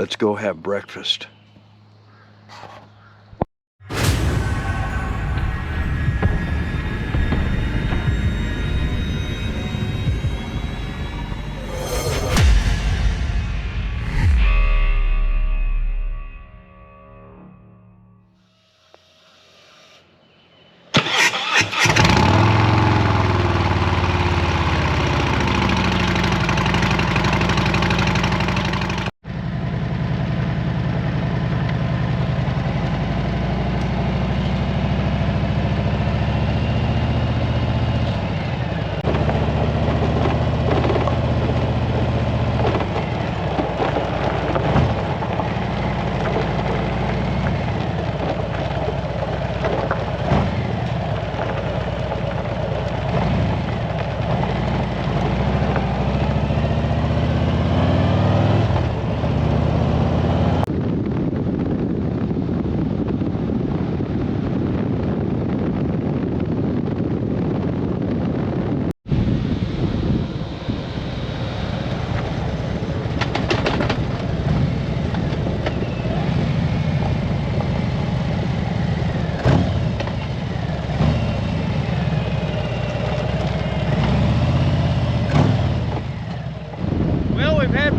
Let's go have breakfast.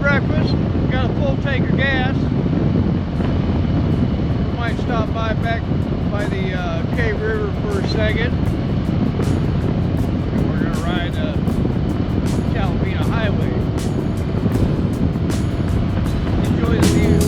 Breakfast, got a full tank of gas. Might stop by back by the Cave River for a second. And we're gonna ride Talimena Highway. Enjoy the view.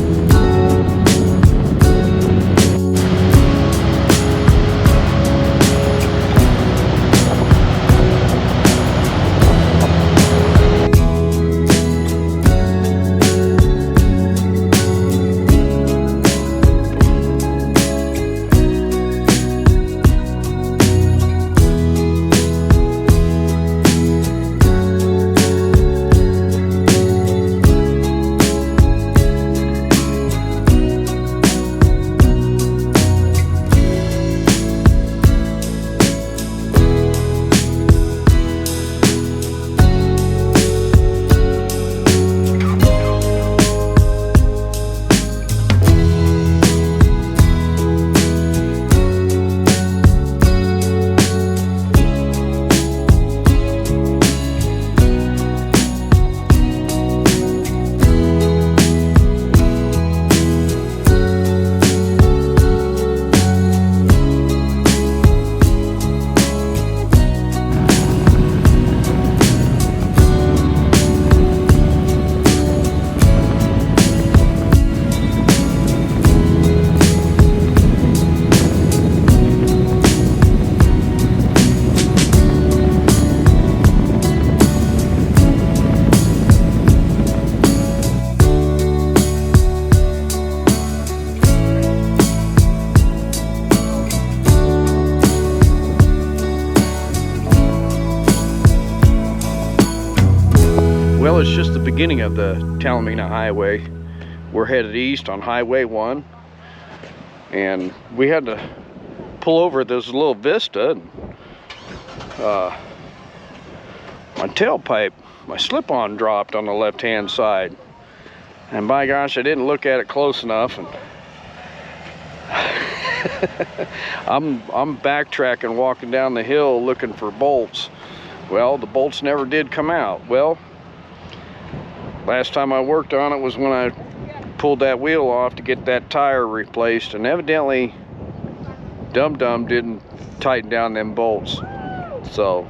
Well, it's just the beginning of the Talimena Highway. We're headed east on Highway 1, and we had to pull over at this little vista. And, my tailpipe, my slip-on dropped on the left-hand side, and by gosh, I didn't look at it close enough, and I'm backtracking, walking down the hill looking for bolts. Well, the bolts never did come out. Well, last time I worked on it was when I pulled that wheel off to get that tire replaced, and evidently Dum-Dum didn't tighten down them bolts. So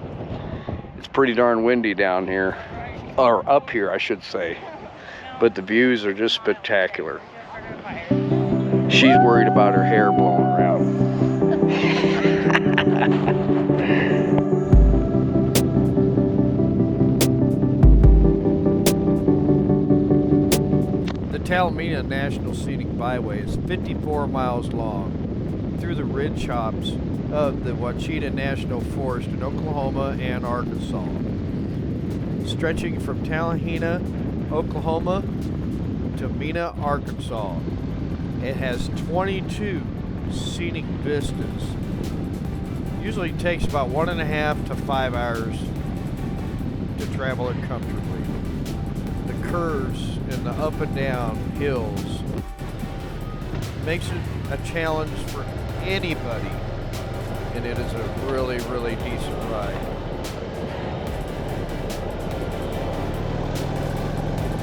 it's pretty darn windy down here, or up here I should say, but the views are just spectacular. She's worried about her hair blowing around. Talimena National Scenic Byway is 54 miles long through the ridge tops of the Ouachita National Forest in Oklahoma and Arkansas. Stretching from Talimena, Oklahoma to Mena, Arkansas. It has 22 scenic vistas. Usually takes about 1.5 to 5 hours to travel it comfortably. The curves and the up and down hills makes it a challenge for anybody, and it is a really, really decent ride.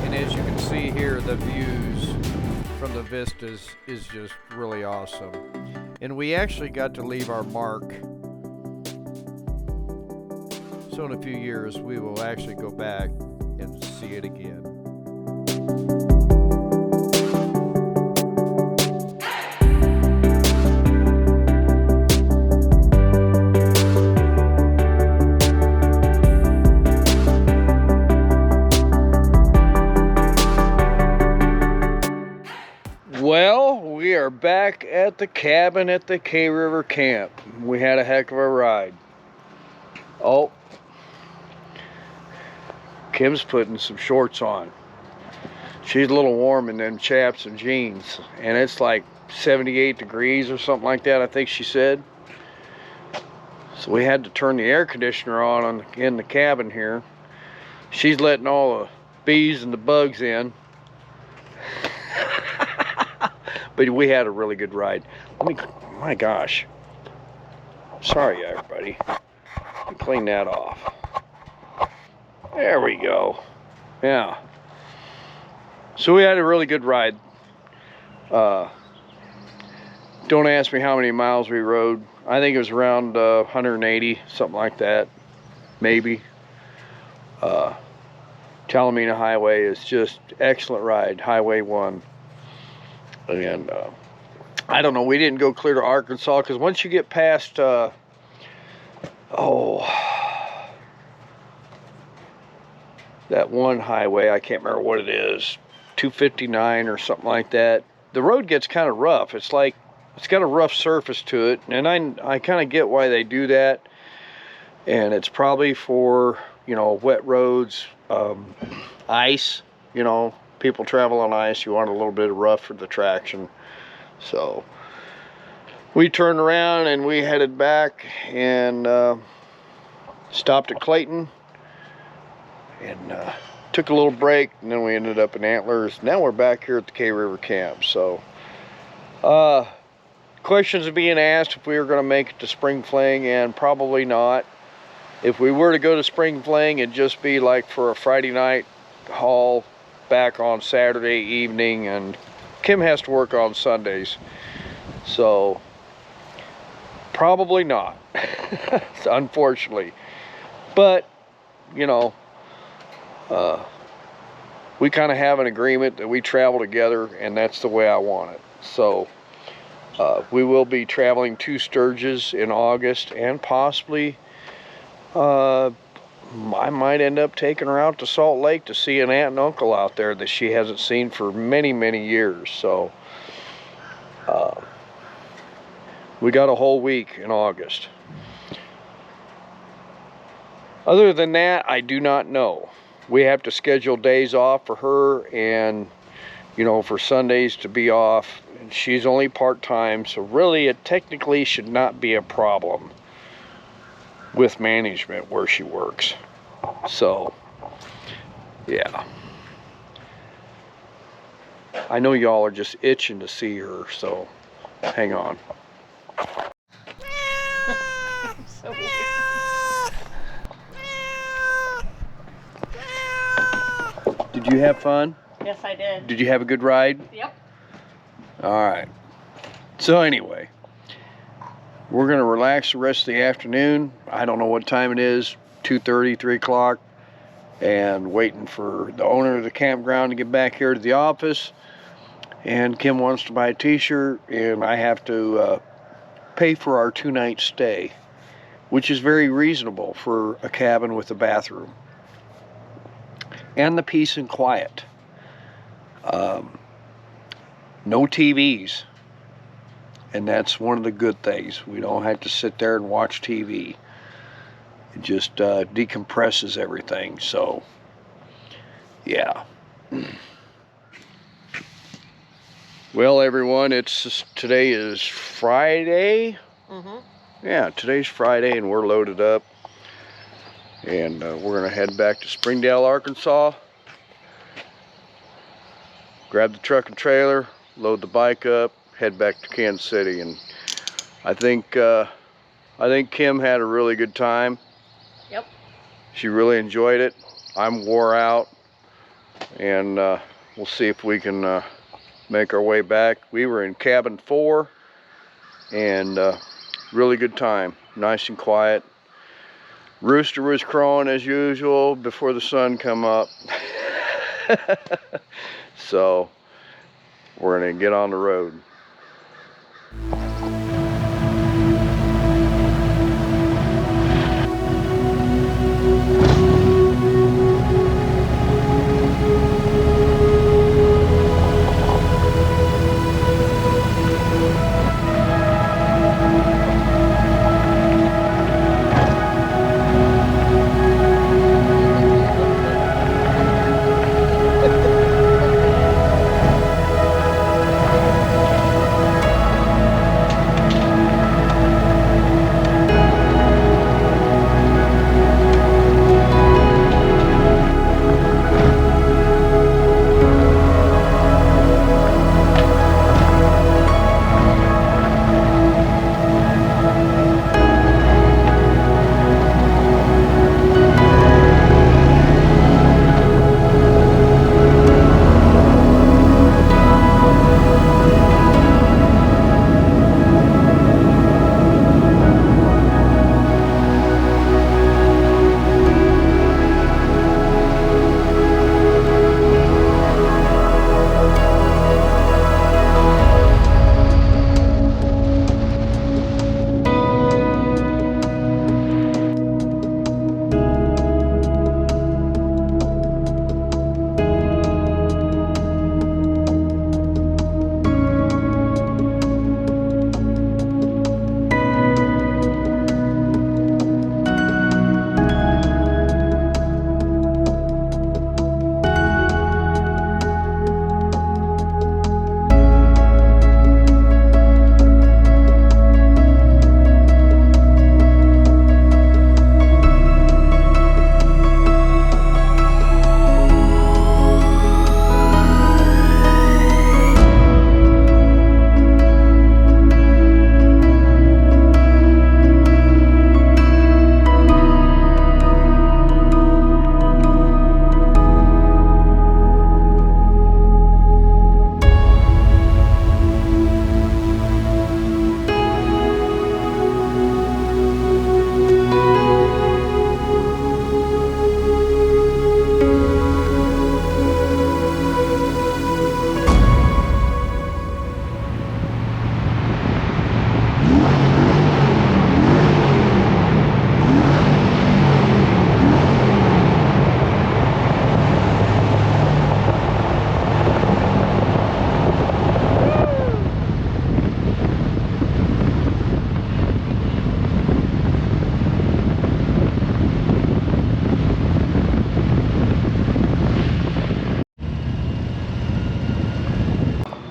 And as you can see here, the views from the vistas is just really awesome. And we actually got to leave our mark. So in a few years, we will actually go back and see it again. Well, we are back at the cabin at the K River Camp. We had a heck of a ride. Oh, Kim's putting some shorts on. She's a little warm in them chaps and jeans, and it's like 78 degrees or something like that, I think she said. So we had to turn the air conditioner on in the cabin here. She's letting all the bees and the bugs in. But we had a really good ride. My gosh. Sorry, everybody. Let me clean that off. There we go. Yeah. So we had a really good ride. Don't ask me how many miles we rode. I think it was around 180, something like that. Maybe. Talimena Highway is just excellent ride. Highway 1. And I don't know, we didn't go clear to Arkansas because once you get past that one highway, I can't remember what it is, 259 or something like that, the road gets kind of rough. It's like it's got a rough surface to it, and I kind of get why they do that. And it's probably for, you know, wet roads, ice, you know, people travel on ice, you want a little bit of rough for the traction. So we turned around and we headed back and stopped at Clayton and took a little break, and then we ended up in Antlers. Now we're back here at the K River Camp. So questions are being asked if we were going to make it to Spring Fling, and probably not. If we were to go to Spring Fling, it'd just be like for a Friday night haul back on Saturday evening, and Kim has to work on Sundays, so probably not. Unfortunately. But you know, we kind of have an agreement that we travel together, and that's the way I want it. So we will be traveling to Sturgis in August, and possibly I might end up taking her out to Salt Lake to see an aunt and uncle out there that she hasn't seen for many, many years. So we got a whole week in August. Other than that, I do not know. We have to schedule days off for her, and you know, for Sundays to be off. And she's only part-time, so really it technically should not be a problem with management where she works. So yeah, I know y'all are just itching to see her, so hang on. So weird. Did you have fun? Yes, I did. Did you have a good ride? Yep. All right. So anyway, we're going to relax the rest of the afternoon. I don't know what time it is, 2:30, 3 o'clock, and waiting for the owner of the campground to get back here to the office. And Kim wants to buy a t-shirt, and I have to pay for our 2-night stay, which is very reasonable for a cabin with a bathroom. And the peace and quiet. No TVs. And that's one of the good things. We don't have to sit there and watch TV. It just decompresses everything. So, yeah. Well, everyone, today is Friday. Yeah, today's Friday, and we're loaded up. And we're going to head back to Springdale, Arkansas. grab the truck and trailer, load the bike up, head back to Kansas City. And I think Kim had a really good time. Yep. She really enjoyed it. I'm wore out, and we'll see if we can make our way back. We were in cabin 4, and really good time, nice and quiet. Rooster was crowing as usual before the sun come up. So we're gonna get on the road.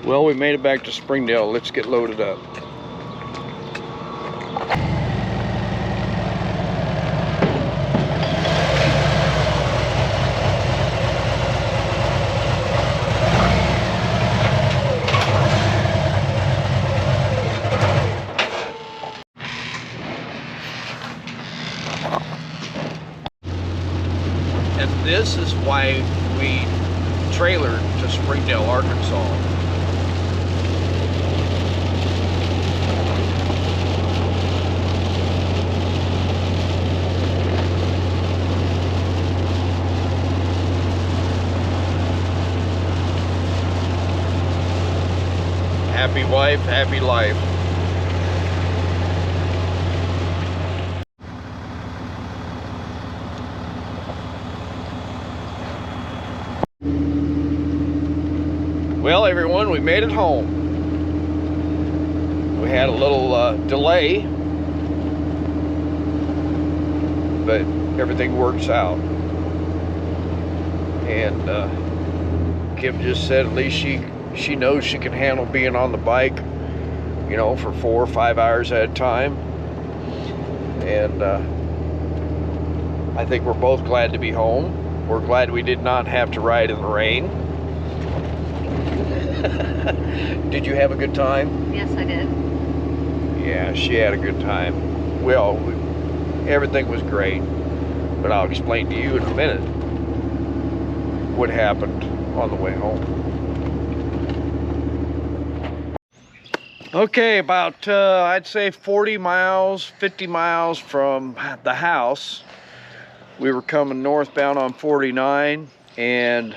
Well, we made it back to Springdale. Let's get loaded up. And this is why we trailered to Springdale, Arkansas. Happy wife, happy life. Well, everyone, we made it home. We had a little delay, but everything works out. And Kim just said at least she knows she can handle being on the bike, you know, for 4 or 5 hours at a time. And I think we're both glad to be home. We're glad we did not have to ride in the rain. Did you have a good time? Yes, I did. Yeah, she had a good time. Well, everything was great, but I'll explain to you in a minute what happened on the way home. Okay, about I'd say 40 miles, 50 miles from the house, we were coming northbound on 49, and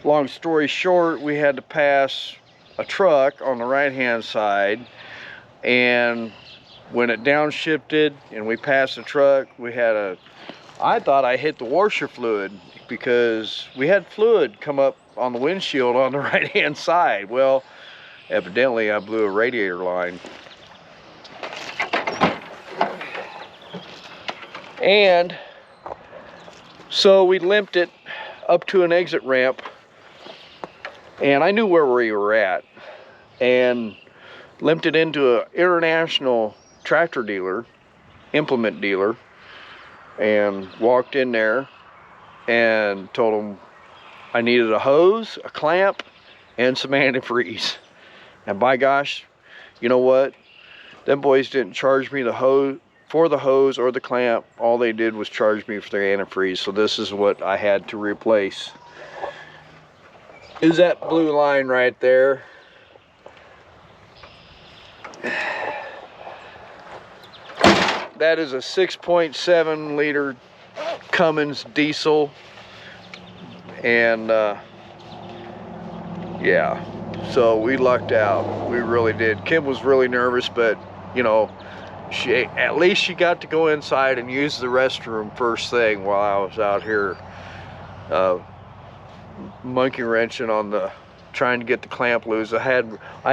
long story short, we had to pass a truck on the right hand side, and when it downshifted and we passed the truck, we had I thought I hit the washer fluid, because we had fluid come up on the windshield on the right hand side. Well, evidently I blew a radiator line. And so we limped it up to an exit ramp, and I knew where we were at, and limped it into an international tractor dealer, implement dealer, and walked in there and told them I needed a hose, a clamp, and some antifreeze. And by gosh, you know what? Them boys didn't charge me the hose or the clamp. All they did was charge me for their antifreeze. So this is what I had to replace. Is that blue line right there? That is a 6.7 liter Cummins diesel, and yeah, so we lucked out. We really did. Kim was really nervous, but you know, at least she got to go inside and use the restroom first thing while I was out here monkey wrenching on trying to get the clamp loose. I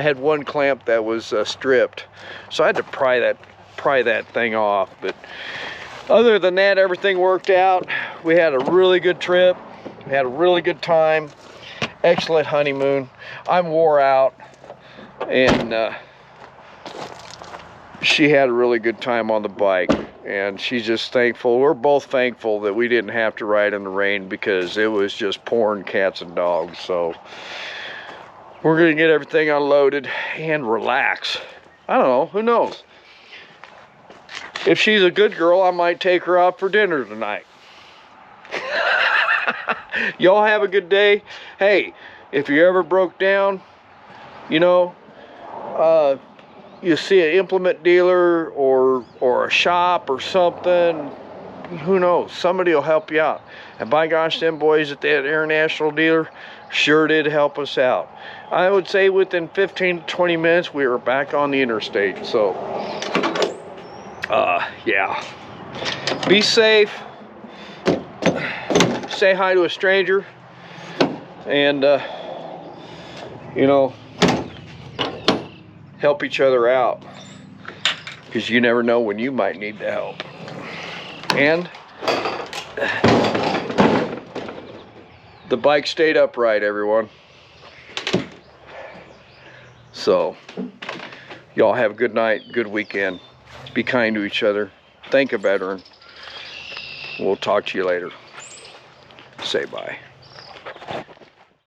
had one clamp that was stripped, so I had to pry that thing off. But other than that, everything worked out. We had a really good trip. We had a really good time. Excellent honeymoon. I'm wore out, and she had a really good time on the bike, and she's just thankful. We're both thankful that we didn't have to ride in the rain, because it was just pouring cats and dogs. So we're gonna get everything unloaded and relax. I don't know, who knows? If she's a good girl, I might take her out for dinner tonight. Y'all have a good day. Hey, if you ever broke down, you know, you see an implement dealer or a shop or something, who knows? Somebody will help you out. And by gosh, them boys at that international dealer sure did help us out. I would say within 15 to 20 minutes, we were back on the interstate. So, yeah. Be safe. Say hi to a stranger. And, you know, help each other out, because you never know when you might need the help. And the bike stayed upright, everyone. So y'all have a good night, good weekend. Be kind to each other. Thank a veteran. We'll talk to you later. Say bye.